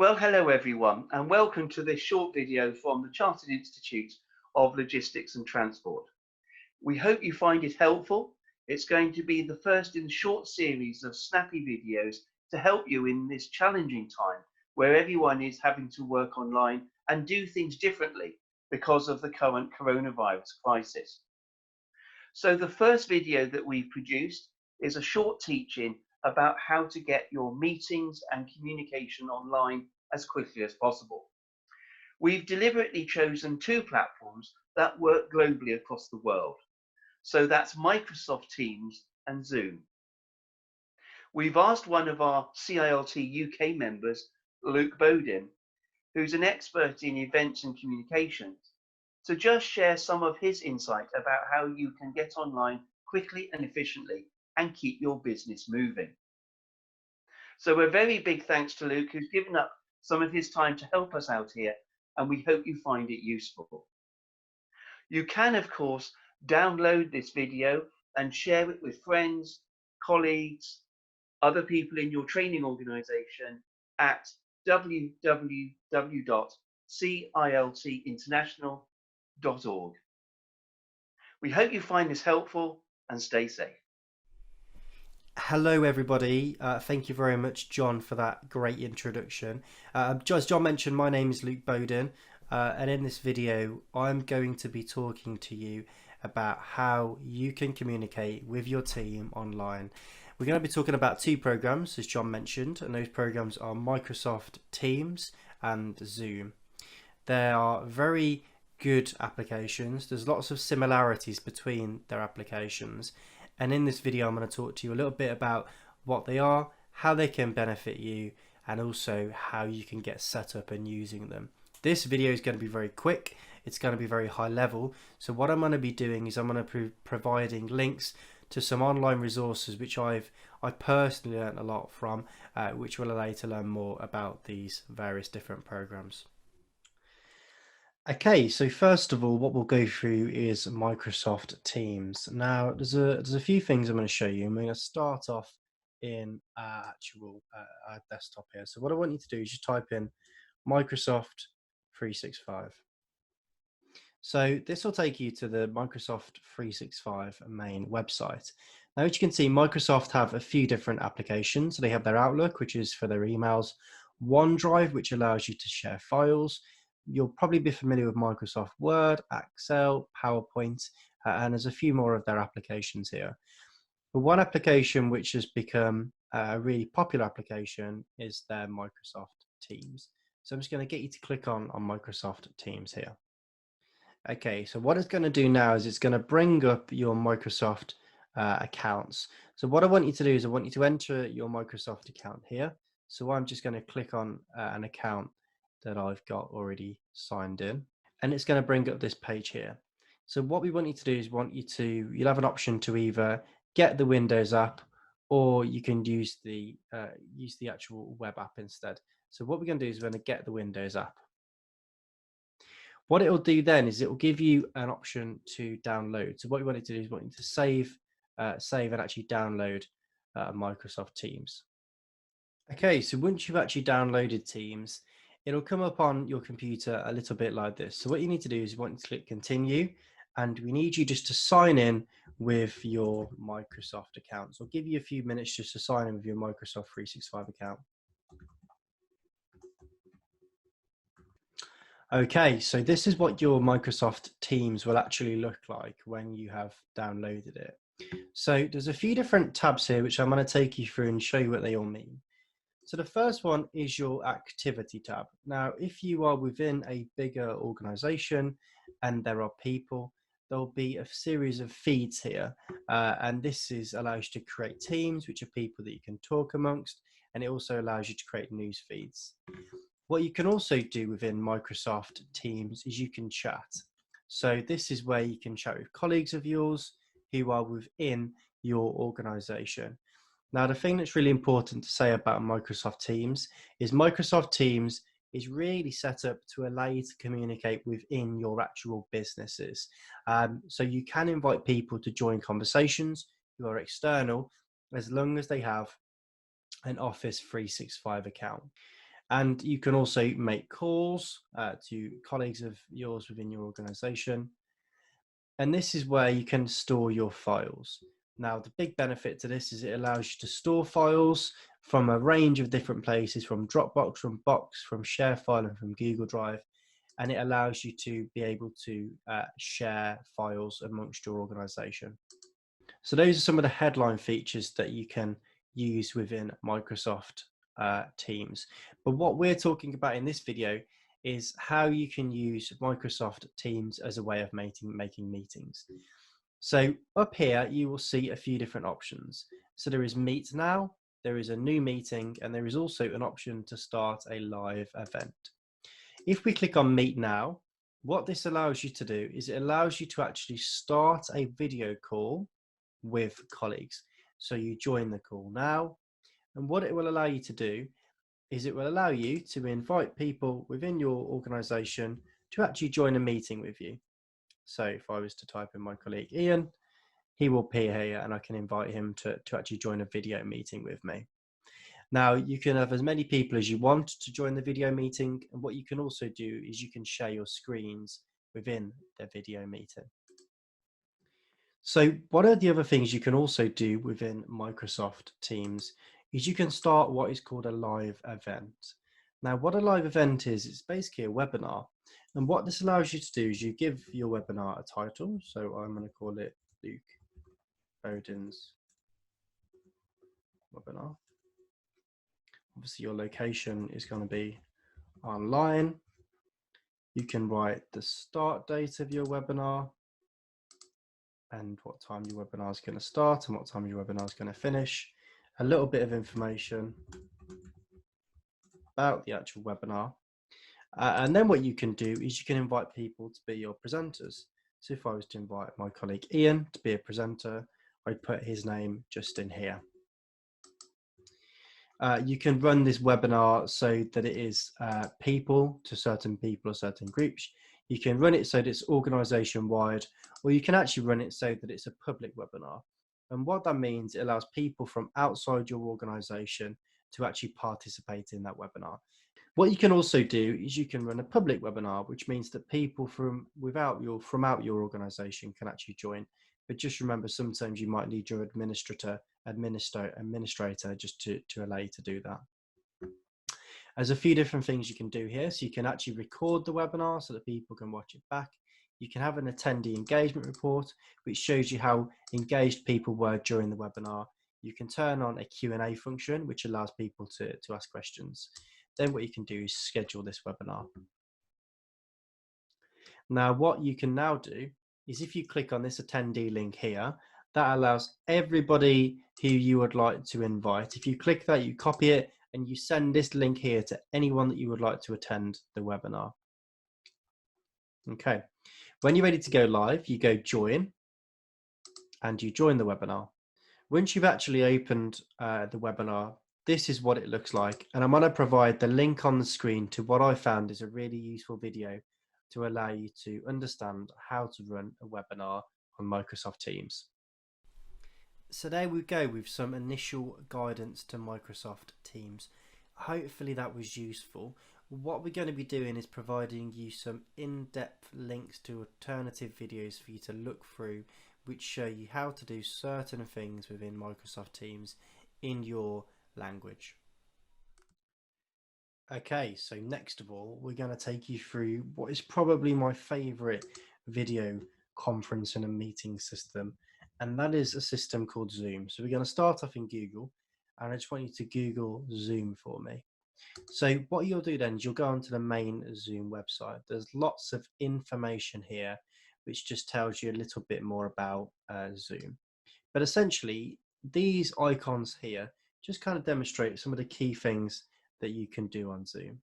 Well, hello everyone, and welcome to this short video from the Chartered Institute of Logistics and Transport. We hope you find it helpful. It's going to be the first in a short series of snappy videos to help you in this challenging time where everyone is having to work online and do things differently because of the current coronavirus crisis. So the first video that we've produced is a short teaching about how to get your meetings and communication online as quickly as possible. We've deliberately chosen two platforms that work globally across the world. So that's Microsoft Teams and Zoom. We've asked one of our CILT UK members, Luke Bowden, who's an expert in events and communications, to just share some of his insight about how you can get online quickly and efficiently and keep your business moving. So a very big thanks to Luke, who's given up some of his time to help us out here, and we hope you find it useful. You can, of course, download this video and share it with friends, colleagues, other people in your training organisation at www.ciltinternational.org. We hope you find this helpful and stay safe. Hello everybody, thank you very much John for that great introduction. As John mentioned, my name is Luke Bowden, and in this video I'm going to be talking to you about how you can communicate with your team online. We're going to be talking about two programs, as John mentioned, and those programs are Microsoft Teams and Zoom. They are very good applications. There's lots of similarities between their applications. And in this video, I'm going to talk to you a little bit about what they are, how they can benefit you, and also how you can get set up and using them. This video is going to be very quick. It's going to be very high level. So what I'm going to be doing is I'm going to be providing links to some online resources which I personally learned a lot from, which will allow you to learn more about these various different programs. Okay, so first of all, what we'll go through is Microsoft Teams. Now, there's a few things I'm going to show you. I'm going to start off in our actual our desktop here. So what I want you to do is just type in Microsoft 365. So this will take you to the Microsoft 365 main website. Now, as you can see, Microsoft have a few different applications. So they have their Outlook, which is for their emails, OneDrive, which allows you to share files. You'll probably be familiar with Microsoft Word, Excel, PowerPoint, and there's a few more of their applications here. But one application which has become a really popular application is their Microsoft Teams. So I'm just going to get you to click on Microsoft Teams here. Okay, so what it's going to do now is it's going to bring up your Microsoft accounts. So what I want you to do is I want you to enter your Microsoft account here. So I'm just going to click on an account that I've got already signed in, and it's going to bring up this page here. So what we want you to do is you'll have an option to either get the Windows app, or you can use the actual web app instead. So what we're going to do is we're going to get the Windows app. What it will do then is it will give you an option to download. So what we want it to do is we want you to save and actually download Microsoft Teams. Okay, so once you've actually downloaded Teams, it'll come up on your computer a little bit like this. So what you need to do is you want to click continue, and we need you just to sign in with your Microsoft account. So I'll give you a few minutes just to sign in with your Microsoft 365 account. Okay, so this is what your Microsoft Teams will actually look like when you have downloaded it. So there's a few different tabs here which I'm going to take you through and show you what they all mean. So the first one is your activity tab. Now, if you are within a bigger organization and there are people, there'll be a series of feeds here. And this allows you to create teams, which are people that you can talk amongst. And it also allows you to create news feeds. What you can also do within Microsoft Teams is you can chat. So this is where you can chat with colleagues of yours who are within your organization. Now, the thing that's really important to say about Microsoft Teams is really set up to allow you to communicate within your actual businesses. So you can invite people to join conversations who are external as long as they have an Office 365 account. And you can also make calls to colleagues of yours within your organization. And this is where you can store your files. Now, the big benefit to this is it allows you to store files from a range of different places, from Dropbox, from Box, from ShareFile, and from Google Drive. And it allows you to be able to share files amongst your organization. So those are some of the headline features that you can use within Microsoft Teams. But what we're talking about in this video is how you can use Microsoft Teams as a way of making meetings. So up here, you will see a few different options. So there is Meet Now, there is a new meeting, and there is also an option to start a live event. If we click on Meet Now, what this allows you to do is it allows you to actually start a video call with colleagues. So you join the call now, and what it will allow you to do is it will allow you to invite people within your organization to actually join a meeting with you. So if I was to type in my colleague Ian, he will appear here and I can invite him to actually join a video meeting with me. Now, you can have as many people as you want to join the video meeting, and what you can also do is you can share your screens within the video meeting. So one of the other things you can also do within Microsoft Teams is you can start what is called a live event. Now, what a live event is, it's basically a webinar. And what this allows you to do is you give your webinar a title. So I'm going to call it Luke Bowden's webinar. Obviously, your location is going to be online. You can write the start date of your webinar and what time your webinar is going to start and what time your webinar is going to finish. A little bit of information about the actual webinar. And then what you can do is you can invite people to be your presenters. So if I was to invite my colleague Ian to be a presenter, I'd put his name just in here. You can run this webinar so that it is people to certain people or certain groups. You can run it so that it's organization wide, or you can actually run it so that it's a public webinar. And what that means, it allows people from outside your organization to actually participate in that webinar. What you can also do is you can run a public webinar, which means that people from out your organization can actually join. But just remember, sometimes you might need your administrator just to allow you to do that. There's a few different things you can do here. So you can actually record the webinar so that people can watch it back. You can have an attendee engagement report, which shows you how engaged people were during the webinar. You can turn on a Q&A function, which allows people to ask questions. Then what you can do is schedule this webinar. Now, what you can now do is if you click on this attendee link here, that allows everybody who you would like to invite. If you click that, you copy it and you send this link here to anyone that you would like to attend the webinar. Okay, when you're ready to go live, you go join and you join the webinar. Once you've actually opened the webinar, this is what it looks like. And I'm going to provide the link on the screen to what I found is a really useful video to allow you to understand how to run a webinar on Microsoft Teams. So there we go with some initial guidance to Microsoft Teams. Hopefully that was useful. What we're going to be doing is providing you some in-depth links to alternative videos for you to look through, which show you how to do certain things within Microsoft Teams in your language. Okay, so next of all, we're going to take you through what is probably my favorite video conference and a meeting system, and that is a system called Zoom. So we're going to start off in Google, and I just want you to Google Zoom for me. So what you'll do then is you'll go onto the main Zoom website. There's lots of information here, which just tells you a little bit more about Zoom. But essentially, these icons here just kind of demonstrate some of the key things that you can do on Zoom.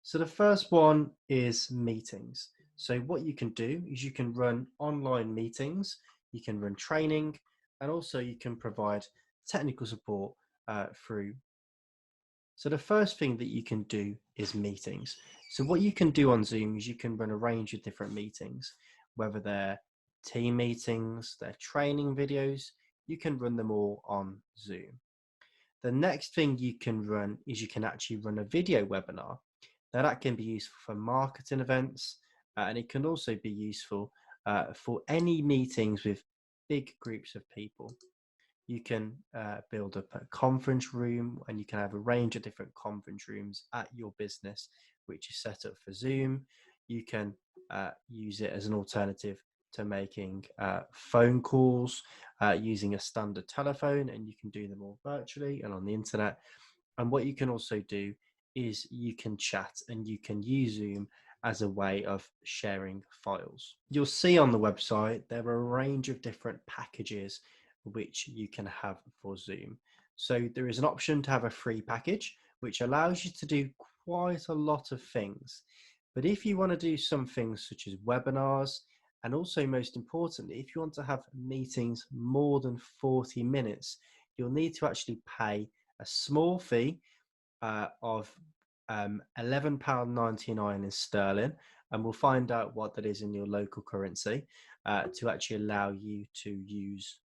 So the first one is meetings. So what you can do is you can run online meetings, you can run training, and also you can provide technical support through. So the first thing that you can do is meetings. So what you can do on Zoom is you can run a range of different meetings, whether they're team meetings, they're training videos, you can run them all on Zoom. The next thing you can run is you can actually run a video webinar. Now that can be useful for marketing events, and it can also be useful for any meetings with big groups of people. You can build up a conference room, and you can have a range of different conference rooms at your business, which is set up for Zoom. You can use it as an alternative to making phone calls using a standard telephone, and you can do them all virtually and on the internet. And what you can also do is you can chat, and you can use Zoom as a way of sharing files. You'll see on the website there are a range of different packages which you can have for Zoom. So there is an option to have a free package, which allows you to do quite a lot of things. But if you want to do some things such as webinars, and also most importantly, if you want to have meetings more than 40 minutes, you'll need to actually pay a small fee of £11.99 in sterling, and we'll find out what that is in your local currency to actually allow you to use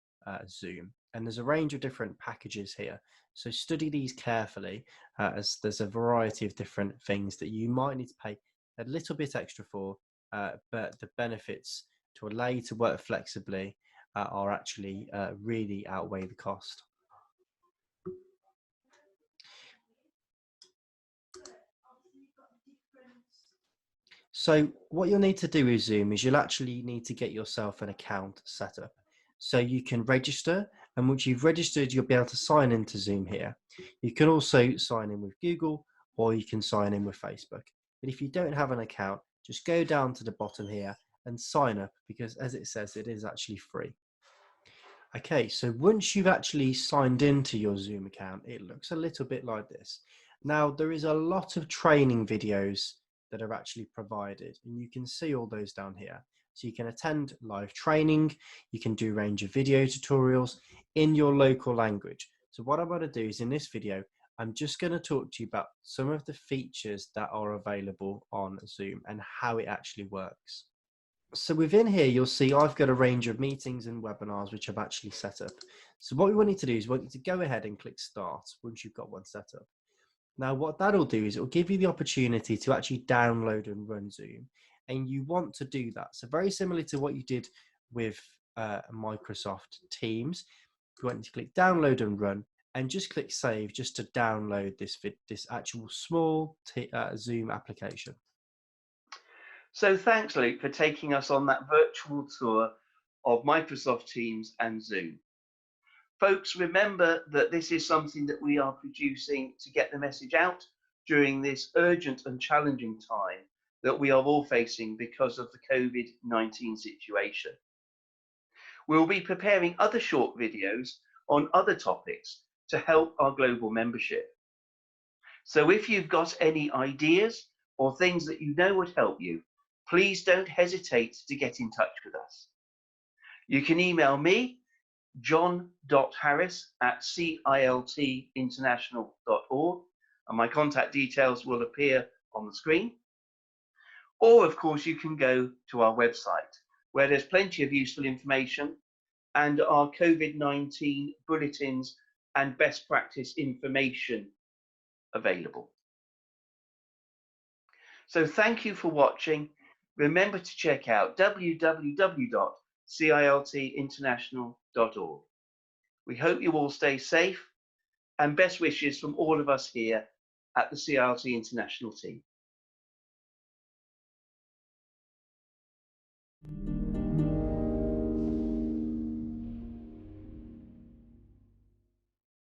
Zoom. And there's a range of different packages here, so study these carefully as there's a variety of different things that you might need to pay a little bit extra for, but the benefits to allow you to work flexibly are actually really outweigh the cost. So what you'll need to do with Zoom is you'll actually need to get yourself an account set up. So you can register, and once you've registered, you'll be able to sign into Zoom here. You can also sign in with Google, or you can sign in with Facebook. But if you don't have an account, just go down to the bottom here and sign up, because as it says, it is actually free. Okay, so once you've actually signed into your Zoom account, it looks a little bit like this. Now, there is a lot of training videos that are actually provided, and you can see all those down here. So you can attend live training, you can do a range of video tutorials in your local language. So what I'm going to do is in this video, I'm just going to talk to you about some of the features that are available on Zoom and how it actually works. So within here, you'll see I've got a range of meetings and webinars which I've actually set up. So what we want you to do is we want you to go ahead and click start once you've got one set up. Now what that'll do is it'll give you the opportunity to actually download and run Zoom, and you want to do that. So very similar to what you did with Microsoft Teams, you want to click download and run, and just click save just to download this actual small Zoom application. So thanks, Luke, for taking us on that virtual tour of Microsoft Teams and Zoom. Folks, remember that this is something that we are producing to get the message out during this urgent and challenging time that we are all facing because of the COVID-19 situation. We'll be preparing other short videos on other topics to help our global membership. So if you've got any ideas or things that you know would help you, please don't hesitate to get in touch with us. You can email me, john.harris@ciltinternational.org, and my contact details will appear on the screen. Or, of course, you can go to our website, where there's plenty of useful information and our COVID-19 bulletins and best practice information available. So thank you for watching. Remember to check out www.ciltinternational.org. We hope you all stay safe, and best wishes from all of us here at the CILT International team.